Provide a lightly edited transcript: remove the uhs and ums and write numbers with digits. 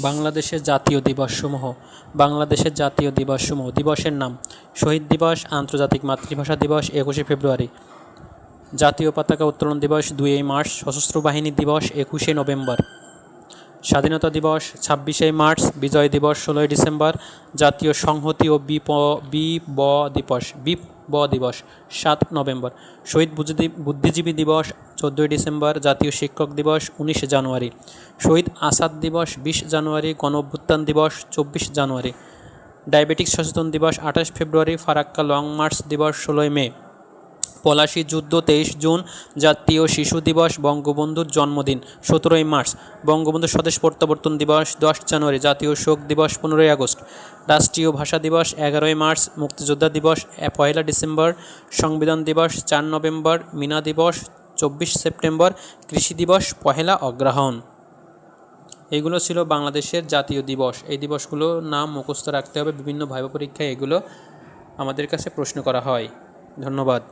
বাংলাদেশের জাতীয় দিবসসমূহ। বাংলাদেশের জাতীয় দিবসসমূহ। দিবসের নাম: শহীদ দিবস, আন্তর্জাতিক মাতৃভাষা দিবস 21শে ফেব্রুয়ারি, জাতীয় পতাকা উত্তোলন দিবস 2 মার্চ, সশস্ত্র বাহিনী দিবস 21শে নভেম্বর, স্বাধীনতা দিবস 26শে মার্চ, বিজয় দিবস 16ই ডিসেম্বর, জাতীয় সংহতি ও বিপ্লব দিবস 7 নভেম্বর, শহীদ বুদ্ধিজীবী দিবস 14ই ডিসেম্বর, জাতীয় শিক্ষক দিবস 19 জানুয়ারি, শহীদ আসাদ দিবস 20 জানুয়ারি, গণঅভ্যুত্থান দিবস 24 জানুয়ারি, ডায়াবেটিস সচেতন দিবস 28 ফেব্রুয়ারি, ফারাক্কা লং মার্চ দিবস 16 মে, পলাশী যুদ্ধ 23 জুন, জাতীয় শিশু দিবস, বঙ্গবন্ধুর জন্মদিন 17ই মার্চ, বঙ্গবন্ধু স্বদেশ প্রত্যাবর্তন দিবস 10 জানুয়ারি, জাতীয় শোক দিবস 15ই আগস্ট, রাষ্ট্রীয় ভাষা দিবস 11ই মার্চ, মুক্তিযোদ্ধা দিবস 1 ডিসেম্বর, সংবিধান দিবস 4 নভেম্বর, মীনা দিবস 24 সেপ্টেম্বর, কৃষি দিবস 1 অগ্রহায়ণ। এইগুলো ছিল বাংলাদেশের জাতীয় দিবস। এই দিবসগুলো নাম মুখস্থ রাখতে হবে, বিভিন্ন ভাইবা পরীক্ষায় এগুলো আমাদের কাছে প্রশ্ন করা হয়। ধন্যবাদ।